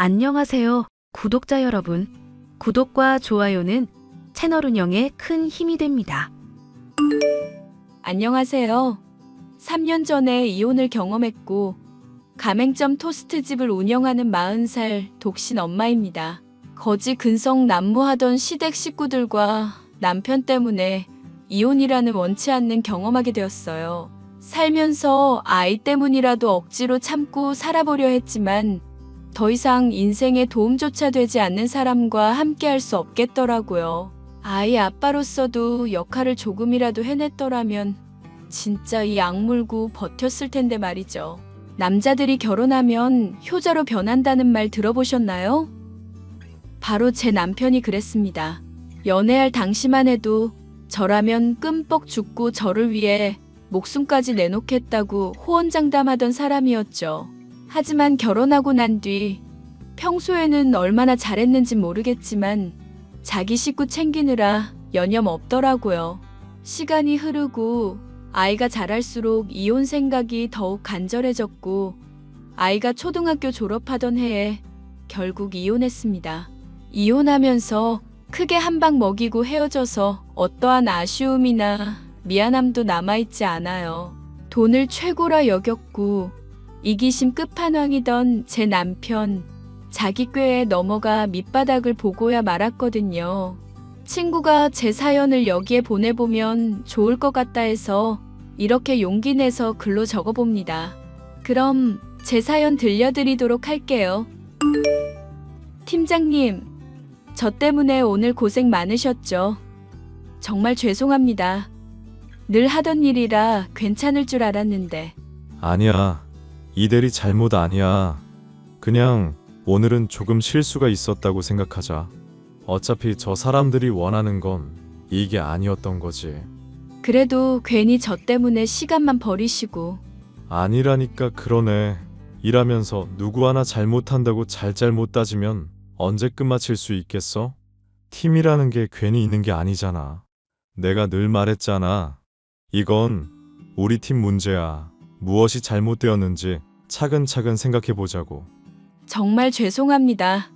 안녕하세요, 구독자 여러분. 구독과 좋아요는 채널 운영에 큰 힘이 됩니다. 안녕하세요. 3년 전에 이혼을 경험했고 가맹점 토스트집을 운영하는 40살 독신 엄마입니다. 거지 근성 난무하던 시댁 식구들과 남편 때문에 이혼이라는 원치 않는 경험하게 되었어요. 살면서 아이 때문이라도 억지로 참고 살아보려 했지만 더 이상 인생에 도움조차 되지 않는 사람과 함께 할 수 없겠더라고요. 아이 아빠로서도 역할을 조금이라도 해냈더라면 진짜 이 악물고 버텼을 텐데 말이죠. 남자들이 결혼하면 효자로 변한다는 말 들어보셨나요? 바로 제 남편이 그랬습니다. 연애할 당시만 해도 저라면 끔뻑 죽고 저를 위해 목숨까지 내놓겠다고 호언장담하던 사람이었죠. 하지만 결혼하고 난 뒤 평소에는 얼마나 잘했는지 모르겠지만 자기 식구 챙기느라 여념 없더라고요. 시간이 흐르고 아이가 자랄수록 이혼 생각이 더욱 간절해졌고 아이가 초등학교 졸업하던 해에 결국 이혼했습니다. 이혼하면서 크게 한 방 먹이고 헤어져서 어떠한 아쉬움이나 미안함도 남아있지 않아요. 돈을 최고라 여겼고 이기심 끝판왕이던 제 남편, 자기 꾀에 넘어가 밑바닥을 보고야 말았거든요. 친구가 제 사연을 여기에 보내보면 좋을 것 같다 해서 이렇게 용기 내서 글로 적어봅니다. 그럼 제 사연 들려드리도록 할게요. 팀장님, 저 때문에 오늘 고생 많으셨죠? 정말 죄송합니다. 늘 하던 일이라 괜찮을 줄 알았는데. 아니야. 이대리 잘못 아니야. 그냥 오늘은 조금 실수가 있었다고 생각하자. 어차피 저 사람들이 원하는 건 이게 아니었던 거지. 그래도 괜히 저 때문에 시간만 버리시고. 아니라니까. 그러네. 일하면서 누구 하나 잘못한다고 잘못 따지면 언제 끝마칠 수 있겠어? 팀이라는 게 괜히 있는 게 아니잖아. 내가 늘 말했잖아. 이건 우리 팀 문제야. 무엇이 잘못되었는지 차근차근 생각해보자고. 정말 죄송합니다.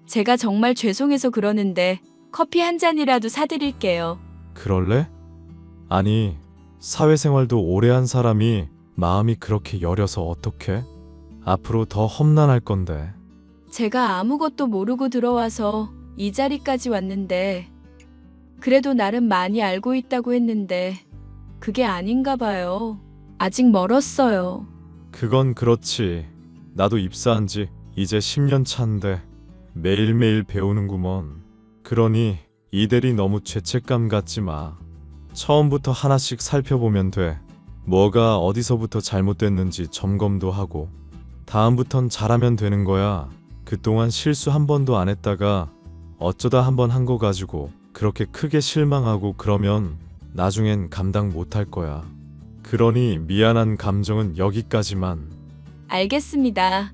제가 정말 죄송해서 그러는데 커피 한 잔이라도 사드릴게요. 그럴래? 아니, 사회생활도 오래 한 사람이 마음이 그렇게 여려서 어떡해? 앞으로 더 험난할 건데. 제가 아무것도 모르고 들어와서 이 자리까지 왔는데 그래도 나름 많이 알고 있다고 했는데 그게 아닌가 봐요. 아직 멀었어요. 그건 그렇지. 나도 입사한 지 이제 10년 차인데 매일매일 배우는구먼. 그러니 이대리 너무 죄책감 갖지 마. 처음부터 하나씩 살펴보면 돼. 뭐가 어디서부터 잘못됐는지 점검도 하고 다음부턴 잘하면 되는 거야. 그동안 실수 한 번도 안 했다가 어쩌다 한 번 한 거 가지고 그렇게 크게 실망하고 그러면 나중엔 감당 못 할 거야. 그러니 미안한 감정은 여기까지만. 알겠습니다.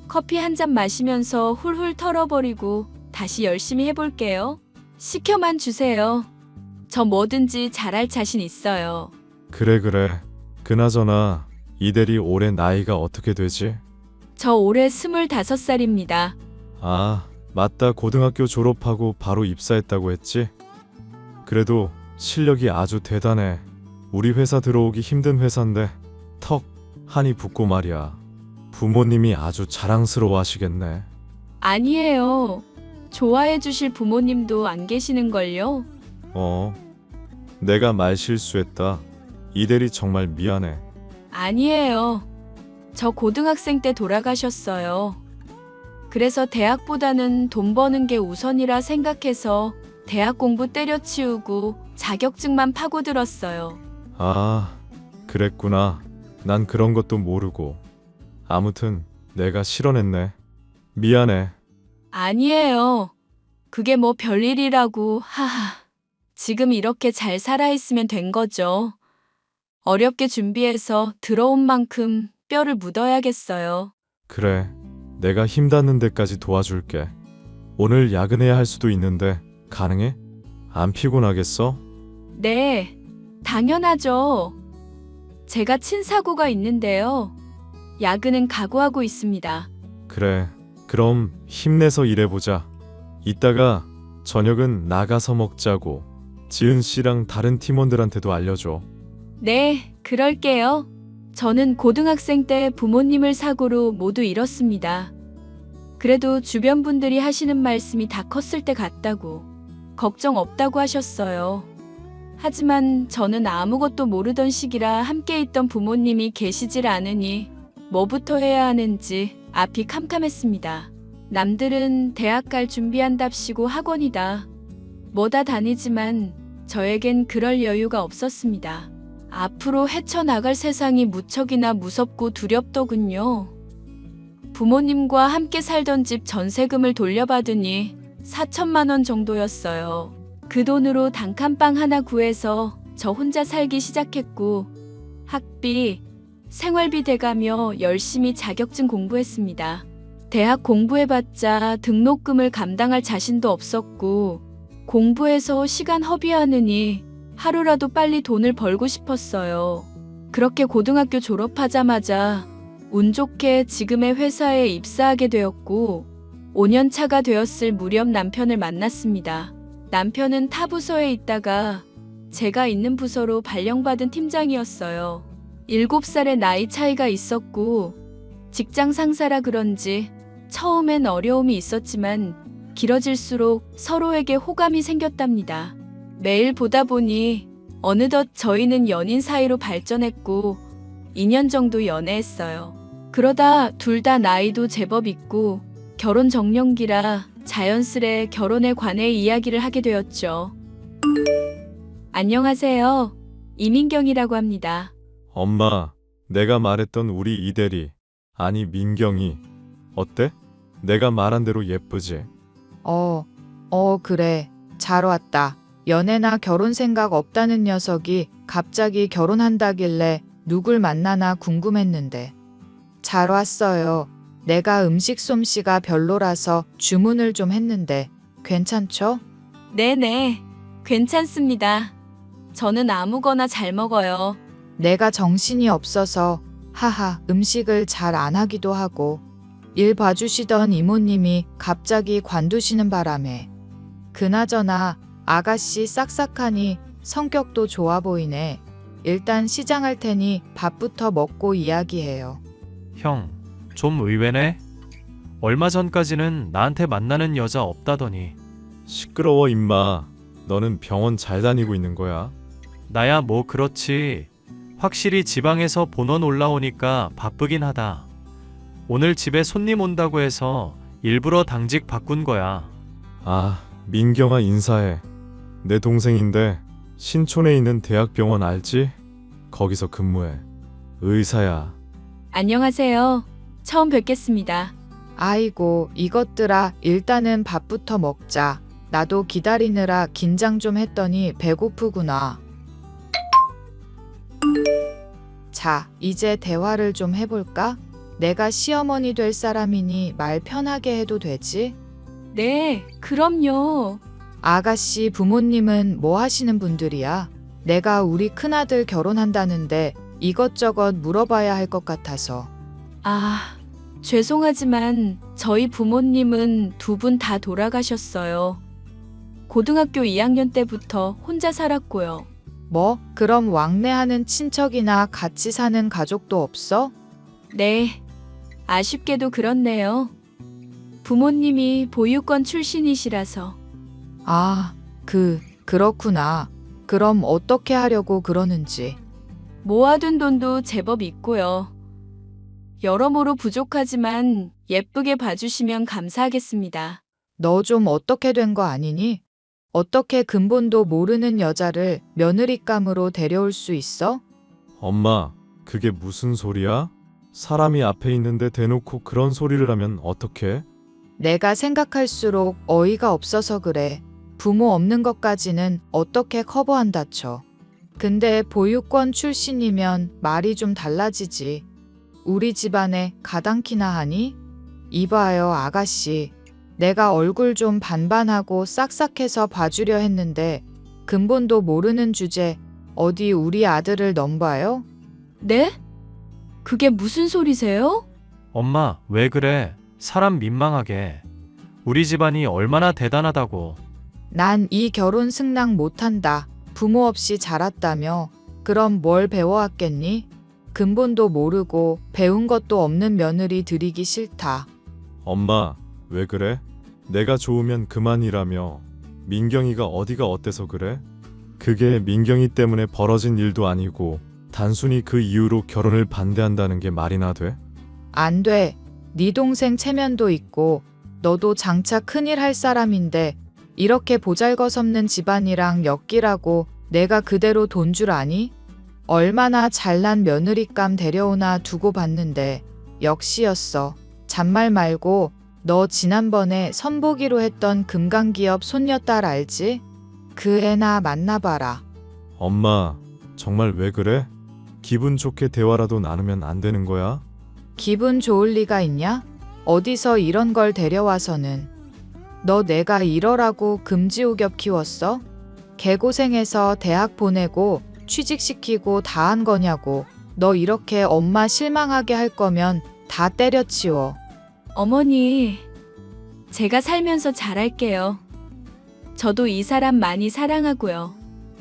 커피 한 잔 마시면서 훌훌 털어버리고 다시 열심히 해볼게요. 시켜만 주세요. 저 뭐든지 잘할 자신 있어요. 그래. 그나저나 이대리 올해 나이가 어떻게 되지? 저 올해 25살입니다. 아, 맞다. 고등학교 졸업하고 바로 입사했다고 했지? 그래도 실력이 아주 대단해. 우리 회사 들어오기 힘든 회사인데 턱 한이 붙고 말이야. 부모님이 아주 자랑스러워 하시겠네. 아니에요. 좋아해 주실 부모님도 안 계시는걸요? 내가 말 실수했다. 이대리 정말 미안해. 아니에요. 저 고등학생 때 돌아가셨어요. 그래서 대학보다는 돈 버는 게 우선이라 생각해서 대학 공부 때려치우고 자격증만 파고들었어요. 아, 그랬구나. 난 그런 것도 모르고. 아무튼 내가 실언했네. 미안해. 아니에요. 그게 뭐 별일이라고. 하하. 지금 이렇게 잘 살아있으면 된 거죠. 어렵게 준비해서 들어온 만큼 뼈를 묻어야겠어요. 그래. 내가 힘 닿는 데까지 도와줄게. 오늘 야근해야 할 수도 있는데 가능해? 안 피곤하겠어? 네, 당연하죠. 제가 친 사고가 있는데요. 야근은 각오하고 있습니다. 그래. 그럼 힘내서 일해보자. 이따가 저녁은 나가서 먹자고. 지은 씨랑 다른 팀원들한테도 알려줘. 네, 그럴게요. 저는 고등학생 때 부모님을 사고로 모두 잃었습니다. 그래도 주변 분들이 하시는 말씀이 다 컸을 때 같다고, 걱정 없다고 하셨어요. 하지만 저는 아무것도 모르던 시기라 함께 있던 부모님이 계시질 않으니 뭐부터 해야 하는지 앞이 캄캄했습니다. 남들은 대학 갈 준비한답시고 학원이다, 뭐다 다니지만 저에겐 그럴 여유가 없었습니다. 앞으로 헤쳐나갈 세상이 무척이나 무섭고 두렵더군요. 부모님과 함께 살던 집 전세금을 돌려받으니 4천만 원 정도였어요. 그 돈으로 단칸방 하나 구해서 저 혼자 살기 시작했고, 학비, 생활비 대가며 열심히 자격증 공부했습니다. 대학 공부해봤자 등록금을 감당할 자신도 없었고, 공부해서 시간 허비하느니 하루라도 빨리 돈을 벌고 싶었어요. 그렇게 고등학교 졸업하자마자 운 좋게 지금의 회사에 입사하게 되었고, 5년 차가 되었을 무렵 남편을 만났습니다. 남편은 타 부서에 있다가 제가 있는 부서로 발령받은 팀장이었어요. 7살의 나이 차이가 있었고, 직장 상사라 그런지 처음엔 어려움이 있었지만 길어질수록 서로에게 호감이 생겼답니다. 매일 보다 보니 어느덧 저희는 연인 사이로 발전했고 2년 정도 연애했어요. 그러다 둘 다 나이도 제법 있고 결혼 정년기라 자연스레 결혼에 관해 이야기를 하게 되었죠. 안녕하세요. 이민경이라고 합니다. 엄마, 내가 말했던 우리 이대리, 아니 민경이 어때? 내가 말한 대로 예쁘지? 그래. 잘 왔다. 연애나 결혼 생각 없다는 녀석이 갑자기 결혼한다길래 누굴 만나나 궁금했는데. 잘 왔어요. 내가 음식 솜씨가 별로라서 주문을 좀 했는데 괜찮죠? 네네, 괜찮습니다. 저는 아무거나 잘 먹어요. 내가 정신이 없어서 음식을 잘 안 하기도 하고 일 봐주시던 이모님이 갑자기 관두시는 바람에. 그나저나 아가씨 싹싹하니 성격도 좋아 보이네. 일단 시장할 테니 밥부터 먹고 이야기해요. 형, 좀 의외네? 얼마 전까지는 나한테 만나는 여자 없다더니. 시끄러워 임마. 너는 병원 잘 다니고 있는 거야? 나야 뭐 그렇지. 확실히 지방에서 본원 올라오니까 바쁘긴 하다. 오늘 집에 손님 온다고 해서 일부러 당직 바꾼 거야. 아, 민경아 인사해. 내 동생인데 신촌에 있는 대학병원 알지? 거기서 근무해. 의사야. 안녕하세요. 처음 뵙겠습니다. 아이고 이것들아, 일단은 밥부터 먹자. 나도 기다리느라 긴장 좀 했더니 배고프구나. 자, 이제 대화를 좀 해볼까? 내가 시어머니 될 사람이니 말 편하게 해도 되지? 네, 그럼요. 아가씨 부모님은 뭐 하시는 분들이야? 내가 우리 큰아들 결혼한다는데 이것저것 물어봐야 할 것 같아서. 아, 죄송하지만 저희 부모님은 두 분 다 돌아가셨어요. 고등학교 2학년 때부터 혼자 살았고요. 뭐? 그럼 왕래하는 친척이나 같이 사는 가족도 없어? 네, 아쉽게도 그렇네요. 부모님이 보육권 출신이시라서. 아, 그렇구나. 그럼 어떻게 하려고 그러는지. 모아둔 돈도 제법 있고요. 여러모로 부족하지만 예쁘게 봐주시면 감사하겠습니다. 너 좀 어떻게 된 거 아니니? 어떻게 근본도 모르는 여자를 며느리감으로 데려올 수 있어? 엄마, 그게 무슨 소리야? 사람이 앞에 있는데 대놓고 그런 소리를 하면 어떡해? 내가 생각할수록 어이가 없어서 그래. 부모 없는 것까지는 어떻게 커버한다 쳐. 근데 보육권 출신이면 말이 좀 달라지지. 우리 집안에 가당키나 하니? 이봐요 아가씨. 내가 얼굴 좀 반반하고 싹싹해서 봐주려 했는데 근본도 모르는 주제 어디 우리 아들을 넘봐요? 네? 그게 무슨 소리세요? 엄마, 왜 그래? 사람 민망하게. 우리 집안이 얼마나 대단하다고. 난 이 결혼 승낙 못한다. 부모 없이 자랐다며. 그럼 뭘 배워왔겠니? 근본도 모르고 배운 것도 없는 며느리 들이기 싫다. 엄마, 왜 그래? 내가 좋으면 그만이라며. 민경이가 어디가 어때서 그래? 그게 민경이 때문에 벌어진 일도 아니고 단순히 그 이유로 결혼을 반대한다는 게 말이나 돼? 안 돼. 네 동생 체면도 있고 너도 장차 큰일 할 사람인데 이렇게 보잘것없는 집안이랑 엮이라고 내가 그대로 돈 줄 아니? 얼마나 잘난 며느리감 데려오나 두고 봤는데 역시였어. 잔말 말고 너 지난번에 선보기로 했던 금강기업 손녀딸 알지? 그 애나 만나봐라. 엄마, 정말 왜 그래? 기분 좋게 대화라도 나누면 안 되는 거야? 기분 좋을 리가 있냐? 어디서 이런 걸 데려와서는. 너 내가 이러라고 금지옥엽 키웠어? 개고생해서 대학 보내고 취직시키고 다 한 거냐고. 너 이렇게 엄마 실망하게 할 거면 다 때려치워. 어머니, 제가 살면서 잘할게요. 저도 이 사람 많이 사랑하고요.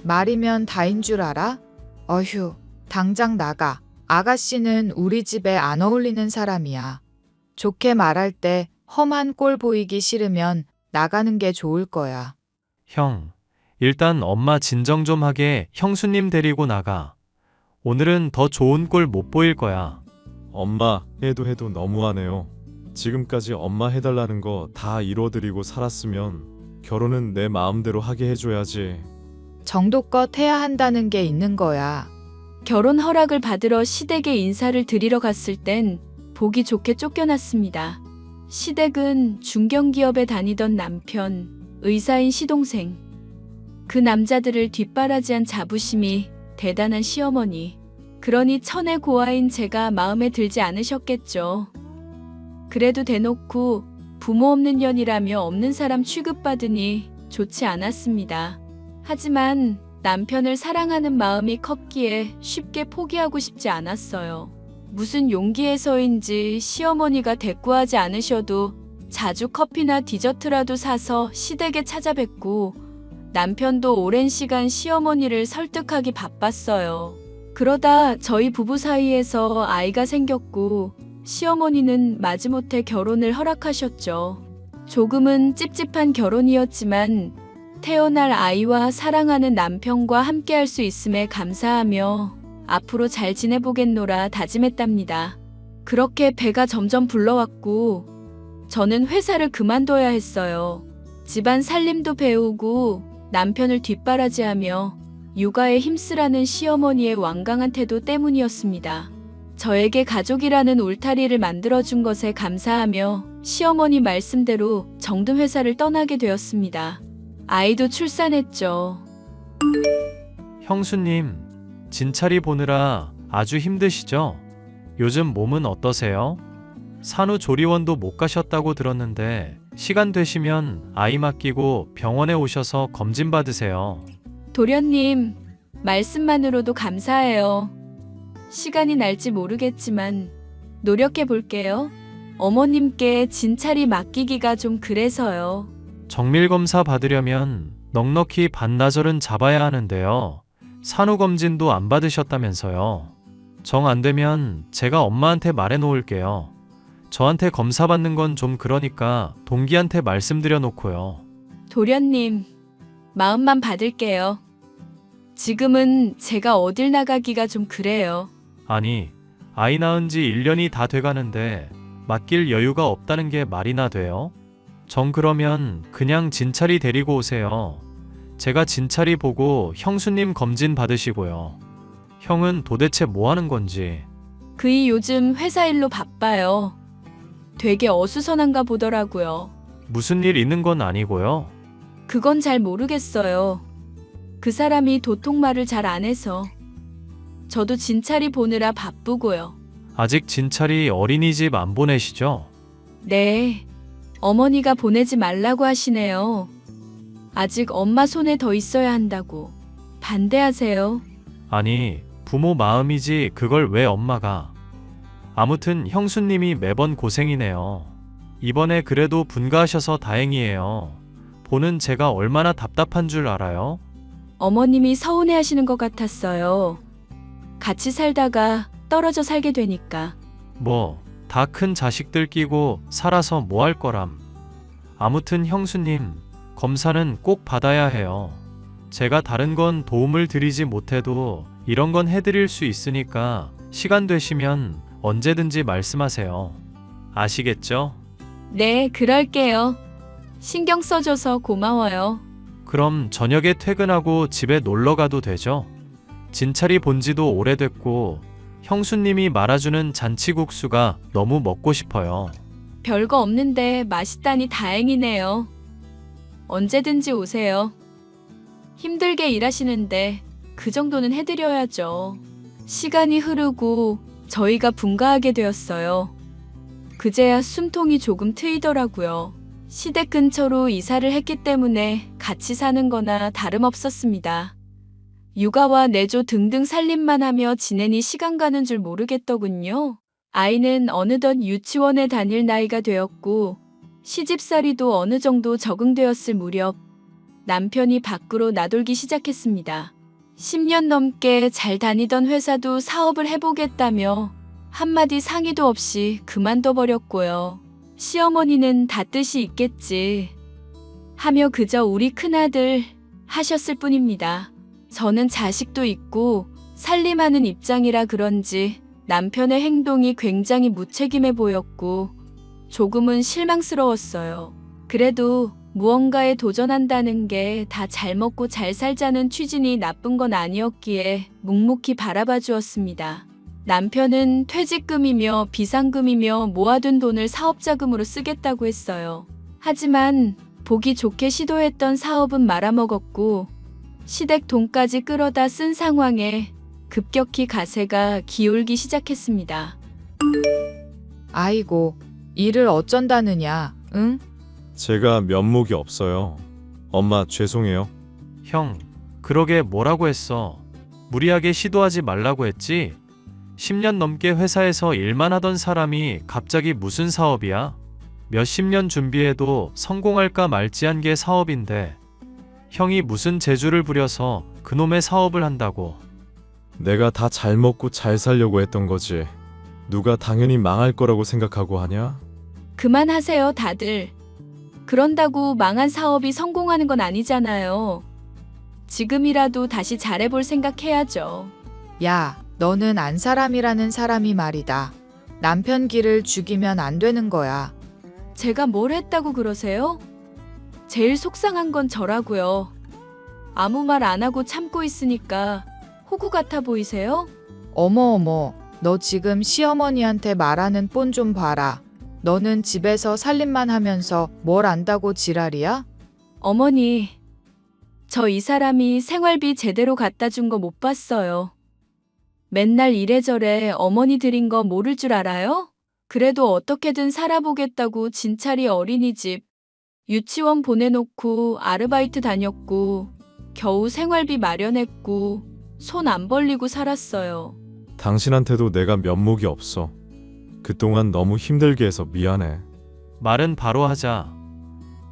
말이면 다인 줄 알아? 어휴, 당장 나가. 아가씨는 우리 집에 안 어울리는 사람이야. 좋게 말할 때 험한 꼴 보이기 싫으면 나가는 게 좋을 거야. 형, 일단 엄마 진정 좀 하게 형수님 데리고 나가. 오늘은 더 좋은 꼴 못 보일 거야. 엄마, 해도 너무하네요. 지금까지 엄마 해달라는 거 다 이뤄드리고 살았으면 결혼은 내 마음대로 하게 해줘야지. 정도껏 해야 한다는 게 있는 거야. 결혼 허락을 받으러 시댁에 인사를 드리러 갔을 땐 보기 좋게 쫓겨났습니다. 시댁은 중견기업에 다니던 남편, 의사인 시동생. 그 남자들을 뒷바라지한 자부심이 대단한 시어머니. 그러니 천의 고아인 제가 마음에 들지 않으셨겠죠. 그래도 대놓고 부모 없는 년이라며 없는 사람 취급받으니 좋지 않았습니다. 하지만 남편을 사랑하는 마음이 컸기에 쉽게 포기하고 싶지 않았어요. 무슨 용기에서인지 시어머니가 대꾸하지 않으셔도 자주 커피나 디저트라도 사서 시댁에 찾아뵙고 남편도 오랜 시간 시어머니를 설득하기 바빴어요. 그러다 저희 부부 사이에서 아이가 생겼고 시어머니는 마지못해 결혼을 허락하셨죠. 조금은 찝찝한 결혼이었지만 태어날 아이와 사랑하는 남편과 함께할 수 있음에 감사하며 앞으로 잘 지내보겠노라 다짐했답니다. 그렇게 배가 점점 불러왔고 저는 회사를 그만둬야 했어요. 집안 살림도 배우고 남편을 뒷바라지하며 육아에 힘쓰라는 시어머니의 완강한 태도 때문이었습니다. 저에게 가족이라는 울타리를 만들어준 것에 감사하며 시어머니 말씀대로 정든 회사를 떠나게 되었습니다. 아이도 출산했죠. 형수님, 진찰이 보느라 아주 힘드시죠? 요즘 몸은 어떠세요? 산후조리원도 못 가셨다고 들었는데 시간 되시면 아이 맡기고 병원에 오셔서 검진 받으세요. 도련님, 말씀만으로도 감사해요. 시간이 날지 모르겠지만 노력해 볼게요. 어머님께 진찰이 맡기기가 좀 그래서요. 정밀검사 받으려면 넉넉히 반나절은 잡아야 하는데요. 산후검진도 안 받으셨다면서요. 정 안 되면 제가 엄마한테 말해 놓을게요. 저한테 검사 받는 건 좀 그러니까 동기한테 말씀드려 놓고요. 도련님, 마음만 받을게요. 지금은 제가 어딜 나가기가 좀 그래요. 아니, 아이 낳은 지 1년이 다 돼가는데 맡길 여유가 없다는 게 말이나 돼요? 정 그러면 그냥 진찰이 데리고 오세요. 제가 진찰이 보고 형수님 검진 받으시고요. 형은 도대체 뭐 하는 건지. 그이 요즘 회사 일로 바빠요. 되게 어수선한가 보더라고요. 무슨 일 있는 건 아니고요. 그건 잘 모르겠어요. 그 사람이 도통말을 잘 안 해서. 저도 진찰이 보느라 바쁘고요. 아직 진찰이 어린이집 안 보내시죠? 네, 어머니가 보내지 말라고 하시네요. 아직 엄마 손에 더 있어야 한다고. 반대하세요. 아니, 부모 마음이지 그걸 왜 엄마가. 아무튼 형수님이 매번 고생이네요. 이번에 그래도 분가하셔서 다행이에요. 보는 제가 얼마나 답답한 줄 알아요? 어머님이 서운해 하시는 것 같았어요. 같이 살다가 떨어져 살게 되니까. 뭐, 다 큰 자식들 끼고 살아서 뭐 할 거람. 아무튼 형수님, 검사는 꼭 받아야 해요. 제가 다른 건 도움을 드리지 못해도 이런 건 해드릴 수 있으니까 시간 되시면 언제든지 말씀하세요. 아시겠죠? 네, 그럴게요. 신경 써줘서 고마워요. 그럼 저녁에 퇴근하고 집에 놀러 가도 되죠? 진찰이 본 지도 오래됐고 형수님이 말아주는 잔치국수가 너무 먹고 싶어요. 별거 없는데 맛있다니 다행이네요. 언제든지 오세요. 힘들게 일하시는데 그 정도는 해드려야죠. 시간이 흐르고 저희가 분가하게 되었어요. 그제야 숨통이 조금 트이더라고요. 시댁 근처로 이사를 했기 때문에 같이 사는 거나 다름없었습니다. 육아와 내조 등등 살림만 하며 지내니 시간 가는 줄 모르겠더군요. 아이는 어느덧 유치원에 다닐 나이가 되었고 시집살이도 어느 정도 적응되었을 무렵 남편이 밖으로 나돌기 시작했습니다. 10년 넘게 잘 다니던 회사도 사업을 해보겠다며 한마디 상의도 없이 그만둬 버렸고요. 시어머니는 다 뜻이 있겠지 하며 그저 우리 큰아들 하셨을 뿐입니다. 저는 자식도 있고 살림하는 입장이라 그런지 남편의 행동이 굉장히 무책임해 보였고 조금은 실망스러웠어요. 그래도 무언가에 도전한다는 게 다 잘 먹고 잘 살자는 취진이 나쁜 건 아니었기에 묵묵히 바라봐 주었습니다. 남편은 퇴직금이며 비상금이며 모아둔 돈을 사업자금으로 쓰겠다고 했어요. 하지만 보기 좋게 시도했던 사업은 말아먹었고 시댁 돈까지 끌어다 쓴 상황에 급격히 가세가 기울기 시작했습니다. 아이고, 일을 어쩐다느냐, 응? 제가 면목이 없어요. 엄마 죄송해요. 형, 그러게 뭐라고 했어. 무리하게 시도하지 말라고 했지? 10년 넘게 회사에서 일만 하던 사람이 갑자기 무슨 사업이야? 몇십 년 준비해도 성공할까 말지한 게 사업인데 형이 무슨 재주를 부려서 그놈의 사업을 한다고. 내가 다 잘 먹고 잘 살려고 했던 거지. 누가 당연히 망할 거라고 생각하고 하냐? 그만하세요, 다들. 그런다고 망한 사업이 성공하는 건 아니잖아요. 지금이라도 다시 잘해볼 생각해야죠. 야, 너는 안 사람이라는 사람이 말이다. 남편 길을 죽이면 안 되는 거야. 제가 뭘 했다고 그러세요? 제일 속상한 건 저라고요. 아무 말 안 하고 참고 있으니까 호구 같아 보이세요? 어머, 너 지금 시어머니한테 말하는 폰 좀 봐라. 너는 집에서 살림만 하면서 뭘 안다고 지랄이야? 어머니, 저 이 사람이 생활비 제대로 갖다 준 거 못 봤어요. 맨날 이래저래 어머니 드린 거 모를 줄 알아요? 그래도 어떻게든 살아보겠다고 진찰이 어린이집, 유치원 보내놓고 아르바이트 다녔고 겨우 생활비 마련했고 손 안 벌리고 살았어요. 당신한테도 내가 면목이 없어. 그동안 너무 힘들게 해서 미안해. 말은 바로 하자.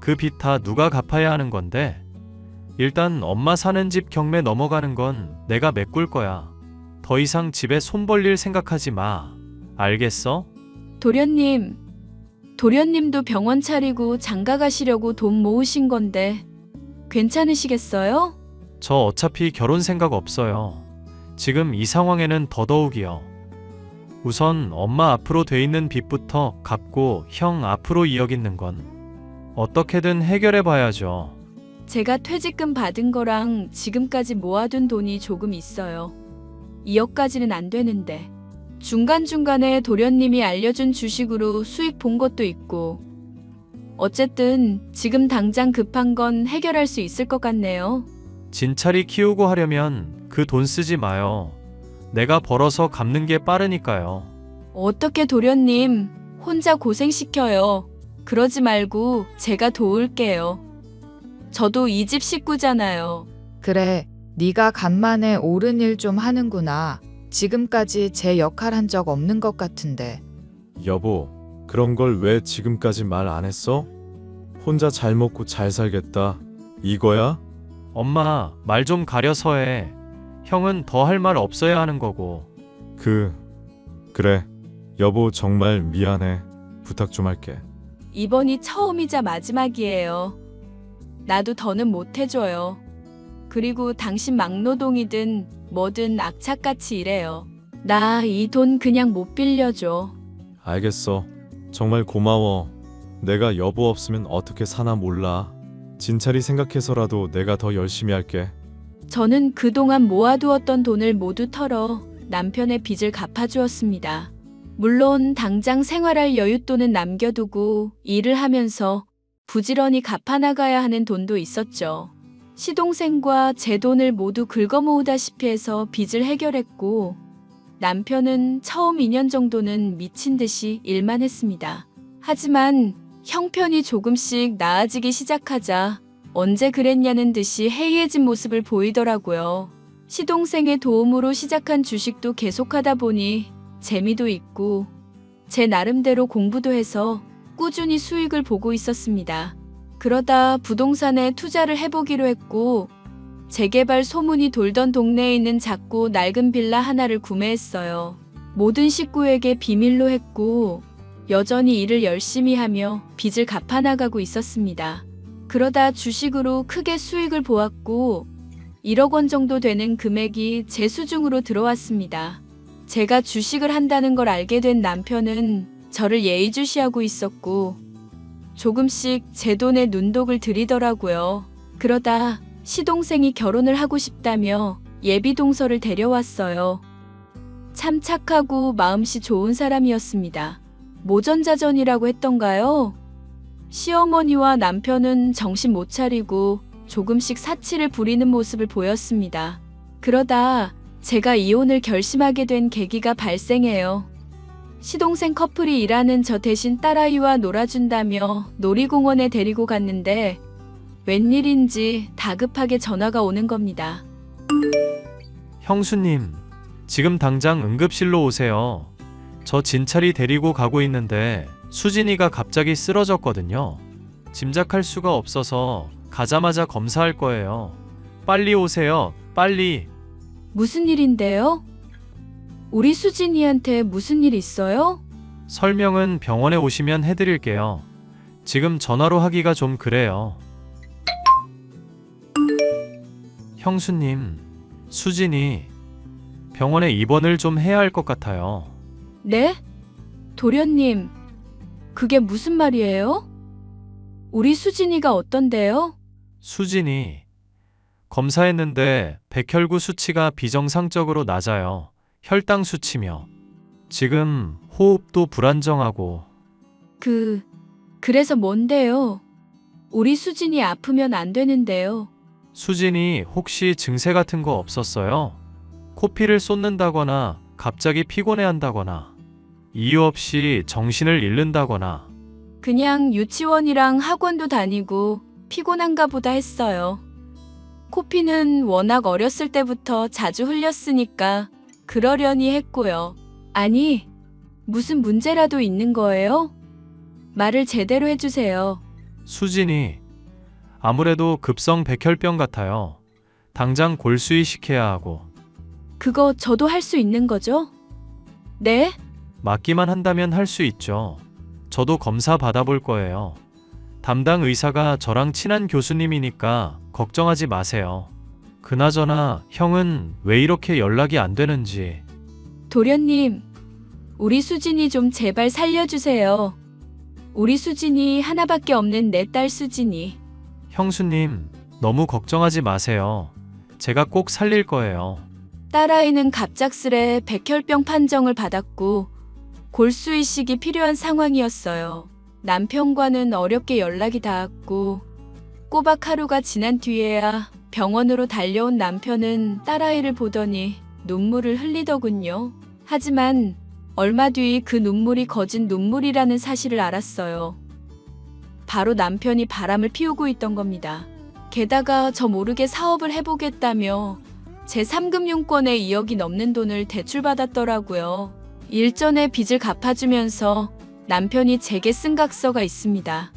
그 빚 다 누가 갚아야 하는 건데? 일단 엄마 사는 집 경매 넘어가는 건 내가 메꿀 거야. 더 이상 집에 손 벌릴 생각하지 마. 알겠어? 도련님도 병원 차리고 장가 가시려고 돈 모으신 건데 괜찮으시겠어요? 저 어차피 결혼 생각 없어요. 지금 이 상황에는 더더욱이요. 우선 엄마 앞으로 돼 있는 빚부터 갚고 형 앞으로 이어있는 건 어떻게든 해결해 봐야죠. 제가 퇴직금 받은 거랑 지금까지 모아둔 돈이 조금 있어요. 2억까지는 안 되는데 중간중간에 도련님이 알려준 주식으로 수익 본 것도 있고 어쨌든 지금 당장 급한 건 해결할 수 있을 것 같네요. 진찰이 키우고 하려면 그 돈 쓰지 마요. 내가 벌어서 갚는 게 빠르니까요. 어떻게 도련님 혼자 고생시켜요. 그러지 말고 제가 도울게요. 저도 이 집 식구잖아요. 그래, 네가 간만에 옳은 일 좀 하는구나. 지금까지 제 역할 한 적 없는 것 같은데. 여보, 그런 걸 왜 지금까지 말 안 했어? 혼자 잘 먹고 잘 살겠다. 이거야? 엄마, 말 좀 가려서 해. 형은 더 할 말 없어야 하는 거고. 그래. 여보 정말 미안해. 부탁 좀 할게. 이번이 처음이자 마지막이에요. 나도 더는 못 해줘요. 그리고 당신 막노동이든 뭐든 악착같이 일해요. 나 이 돈 그냥 못 빌려줘. 알겠어. 정말 고마워. 내가 여보 없으면 어떻게 사나 몰라. 진찰이 생각해서라도 내가 더 열심히 할게. 저는 그동안 모아두었던 돈을 모두 털어 남편의 빚을 갚아주었습니다. 물론 당장 생활할 여윳돈은 남겨두고 일을 하면서 부지런히 갚아나가야 하는 돈도 있었죠. 시동생과 제 돈을 모두 긁어모으다시피 해서 빚을 해결했고 남편은 처음 2년 정도는 미친 듯이 일만 했습니다. 하지만 형편이 조금씩 나아지기 시작하자 언제 그랬냐는 듯이 해이해진 모습을 보이더라고요. 시동생의 도움으로 시작한 주식도 계속하다 보니 재미도 있고 제 나름대로 공부도 해서 꾸준히 수익을 보고 있었습니다. 그러다 부동산에 투자를 해보기로 했고 재개발 소문이 돌던 동네에 있는 작고 낡은 빌라 하나를 구매했어요. 모든 식구에게 비밀로 했고 여전히 일을 열심히 하며 빚을 갚아나가고 있었습니다. 그러다 주식으로 크게 수익을 보았고 1억 원 정도 되는 금액이 제 수중으로 들어왔습니다. 제가 주식을 한다는 걸 알게 된 남편은 저를 예의주시하고 있었고 조금씩 제 돈에 눈독을 들이더라고요. 그러다 시동생이 결혼을 하고 싶다며 예비 동서를 데려왔어요. 참 착하고 마음씨 좋은 사람이었습니다. 모전자전이라고 했던가요? 시어머니와 남편은 정신 못 차리고 조금씩 사치를 부리는 모습을 보였습니다. 그러다 제가 이혼을 결심하게 된 계기가 발생해요. 시동생 커플이 일하는 저 대신 딸아이와 놀아준다며 놀이공원에 데리고 갔는데 웬일인지 다급하게 전화가 오는 겁니다. 형수님, 지금 당장 응급실로 오세요. 저 진찰이 데리고 가고 있는데 수진이가 갑자기 쓰러졌거든요. 짐작할 수가 없어서 가자마자 검사할 거예요. 빨리 오세요. 빨리. 무슨 일인데요? 우리 수진이한테 무슨 일 있어요? 설명은 병원에 오시면 해드릴게요. 지금 전화로 하기가 좀 그래요. 형수님, 수진이 병원에 입원을 좀 해야 할 것 같아요. 네? 도련님, 그게 무슨 말이에요? 우리 수진이가 어떤데요? 수진이 검사했는데 백혈구 수치가 비정상적으로 낮아요. 혈당 수치며 지금 호흡도 불안정하고. 그래서 뭔데요? 우리 수진이 아프면 안 되는데요. 수진이 혹시 증세 같은 거 없었어요? 코피를 쏟는다거나 갑자기 피곤해한다거나 이유 없이 정신을 잃는다거나. 그냥 유치원이랑 학원도 다니고 피곤한가 보다 했어요. 코피는 워낙 어렸을 때부터 자주 흘렸으니까 그러려니 했고요. 아니, 무슨 문제라도 있는 거예요? 말을 제대로 해주세요. 수진이 아무래도 급성 백혈병 같아요. 당장 골수이 시켜야 하고. 그거 저도 할 수 있는 거죠? 네? 맞기만 한다면 할 수 있죠. 저도 검사 받아볼 거예요. 담당 의사가 저랑 친한 교수님이니까 걱정하지 마세요. 그나저나 형은 왜 이렇게 연락이 안 되는지. 도련님, 우리 수진이 좀 제발 살려주세요. 우리 수진이 하나밖에 없는 내 딸 수진이. 형수님, 너무 걱정하지 마세요. 제가 꼭 살릴 거예요. 딸아이는 갑작스레 백혈병 판정을 받았고 골수 이식이 필요한 상황이었어요. 남편과는 어렵게 연락이 닿았고 꼬박 하루가 지난 뒤에야 병원으로 달려온 남편은 딸아이를 보더니 눈물을 흘리더군요. 하지만 얼마 뒤 그 눈물이 거짓 눈물이라는 사실을 알았어요. 바로 남편이 바람을 피우고 있던 겁니다. 게다가 저 모르게 사업을 해보겠다며 제3금융권에 2억이 넘는 돈을 대출받았더라고요. 일전에 빚을 갚아주면서 남편이 제게 쓴 각서가 있습니다.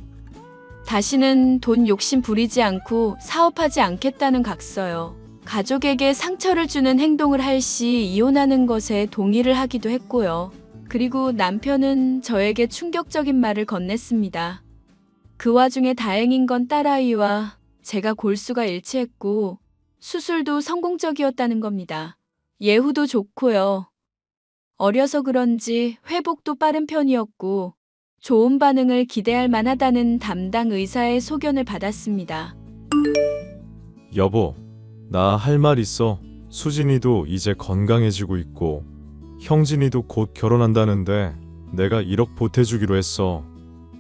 다시는 돈 욕심 부리지 않고 사업하지 않겠다는 각서요. 가족에게 상처를 주는 행동을 할 시 이혼하는 것에 동의를 하기도 했고요. 그리고 남편은 저에게 충격적인 말을 건넸습니다. 그 와중에 다행인 건 딸아이와 제가 골수가 일치했고 수술도 성공적이었다는 겁니다. 예후도 좋고요. 어려서 그런지 회복도 빠른 편이었고 좋은 반응을 기대할 만하다는 담당 의사의 소견을 받았습니다. 여보, 나 할 말 있어. 수진이도 이제 건강해지고 있고 형진이도 곧 결혼한다는데 내가 1억 보태주기로 했어.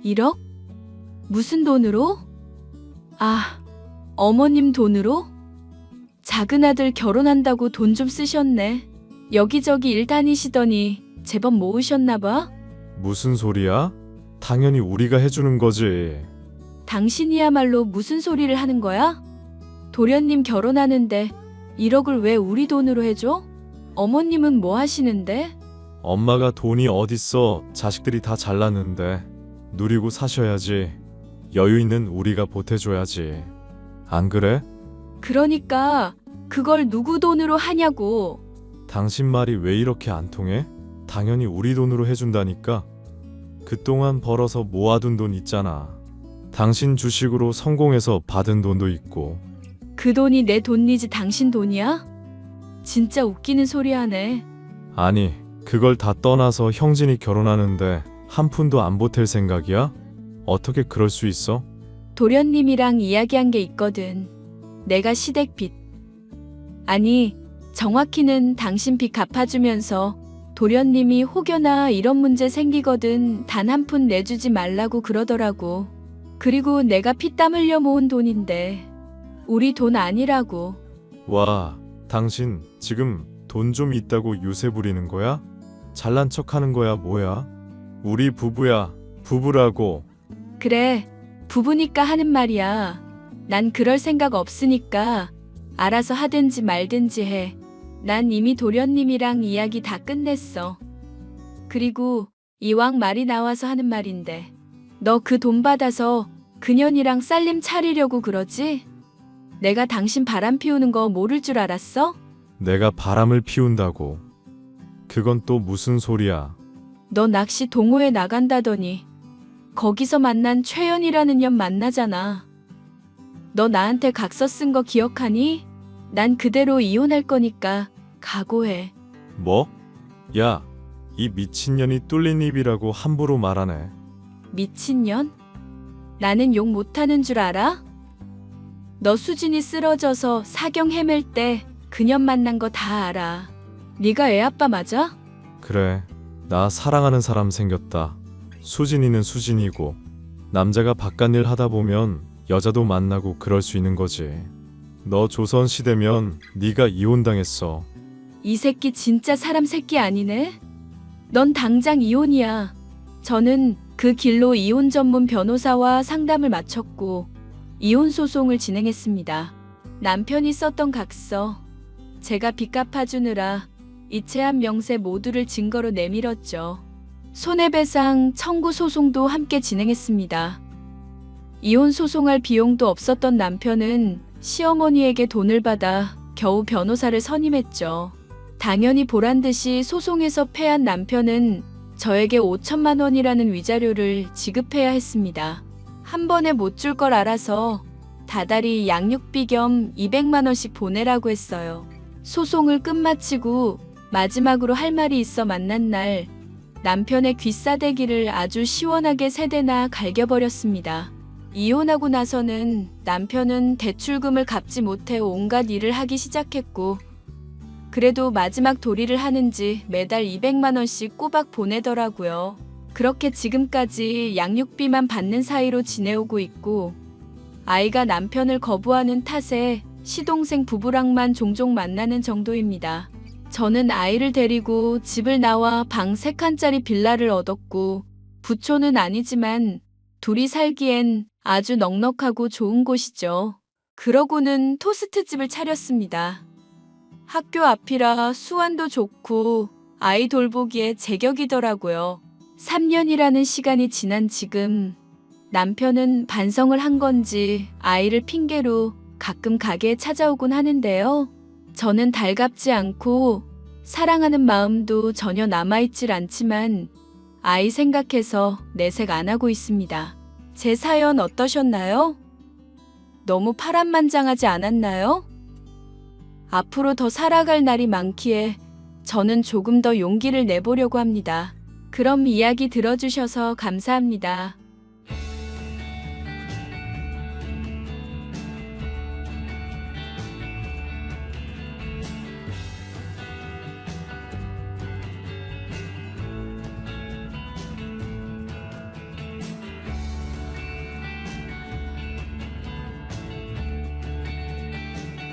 1억? 무슨 돈으로? 아, 어머님 돈으로? 작은 아들 결혼한다고 돈 좀 쓰셨네. 여기저기 일 다니시더니 제법 모으셨나 봐? 무슨 소리야? 당연히 우리가 해주는 거지. 당신이야말로 무슨 소리를 하는 거야? 도련님 결혼하는데 1억을 왜 우리 돈으로 해줘? 어머님은 뭐 하시는데? 엄마가 돈이 어딨어. 자식들이 다 잘났는데 누리고 사셔야지. 여유 있는 우리가 보태줘야지. 안 그래? 그러니까 그걸 누구 돈으로 하냐고. 당신 말이 왜 이렇게 안 통해? 당연히 우리 돈으로 해준다니까. 그동안 벌어서 모아둔 돈 있잖아. 당신 주식으로 성공해서 받은 돈도 있고. 그 돈이 내 돈이지 당신 돈이야? 진짜 웃기는 소리 하네. 아니, 그걸 다 떠나서 형진이 결혼하는데 한 푼도 안 보탤 생각이야? 어떻게 그럴 수 있어? 도련님이랑 이야기한 게 있거든. 내가 시댁 빚. 아니, 정확히는 당신 빚 갚아주면서 도련님이 혹여나 이런 문제 생기거든 단 한 푼 내주지 말라고 그러더라고. 그리고 내가 피땀 흘려 모은 돈인데 우리 돈 아니라고. 와, 당신 지금 돈 좀 있다고 유세 부리는 거야? 잘난 척 하는 거야, 뭐야? 우리 부부야, 부부라고. 그래, 부부니까 하는 말이야. 난 그럴 생각 없으니까 알아서 하든지 말든지 해. 난 이미 도련님이랑 이야기 다 끝냈어. 그리고 이왕 말이 나와서 하는 말인데 너 그 돈 받아서 그년이랑 쌀림 차리려고 그러지? 내가 당신 바람 피우는 거 모를 줄 알았어? 내가 바람을 피운다고. 그건 또 무슨 소리야? 너 낚시 동호회 나간다더니 거기서 만난 최연이라는 년 만나잖아. 너 나한테 각서 쓴 거 기억하니? 난 그대로 이혼할 거니까 각오해. 뭐? 야, 이 미친년이 뚫린 입이라고 함부로 말하네. 미친년? 나는 욕 못하는 줄 알아? 너 수진이 쓰러져서 사경 헤맬 때 그년 만난 거 다 알아. 네가 애 아빠 맞아? 그래, 나 사랑하는 사람 생겼다. 수진이는 수진이고 남자가 바깥일 하다 보면 여자도 만나고 그럴 수 있는 거지. 너 조선시대면 네가 이혼당했어. 이 새끼 진짜 사람 새끼 아니네? 넌 당장 이혼이야. 저는 그 길로 이혼 전문 변호사와 상담을 마쳤고 이혼 소송을 진행했습니다. 남편이 썼던 각서, 제가 빚 갚아주느라 이체한 명세 모두를 증거로 내밀었죠. 손해배상 청구 소송도 함께 진행했습니다. 이혼 소송할 비용도 없었던 남편은 시어머니에게 돈을 받아 겨우 변호사를 선임했죠. 당연히 보란듯이 소송에서 패한 남편은 저에게 5천만 원이라는 위자료를 지급해야 했습니다. 한 번에 못 줄 걸 알아서 다달이 양육비 겸 200만 원씩 보내라고 했어요. 소송을 끝마치고 마지막으로 할 말이 있어 만난 날 남편의 귀싸대기를 아주 시원하게 세대나 갈겨버렸습니다. 이혼하고 나서는 남편은 대출금을 갚지 못해 온갖 일을 하기 시작했고 그래도 마지막 도리를 하는지 매달 200만 원씩 꼬박 보내더라고요. 그렇게 지금까지 양육비만 받는 사이로 지내오고 있고 아이가 남편을 거부하는 탓에 시동생 부부랑만 종종 만나는 정도입니다. 저는 아이를 데리고 집을 나와 방 3칸짜리 빌라를 얻었고 부촌은 아니지만 둘이 살기엔 아주 넉넉하고 좋은 곳이죠. 그러고는 토스트집을 차렸습니다. 학교 앞이라 수완도 좋고 아이 돌보기에 제격이더라고요. 3년이라는 시간이 지난 지금 남편은 반성을 한 건지 아이를 핑계로 가끔 가게에 찾아오곤 하는데요. 저는 달갑지 않고 사랑하는 마음도 전혀 남아있질 않지만 아이 생각해서 내색 안 하고 있습니다. 제 사연 어떠셨나요? 너무 파란만장하지 않았나요? 앞으로 더 살아갈 날이 많기에 저는 조금 더 용기를 내보려고 합니다. 그럼 이야기 들어주셔서 감사합니다.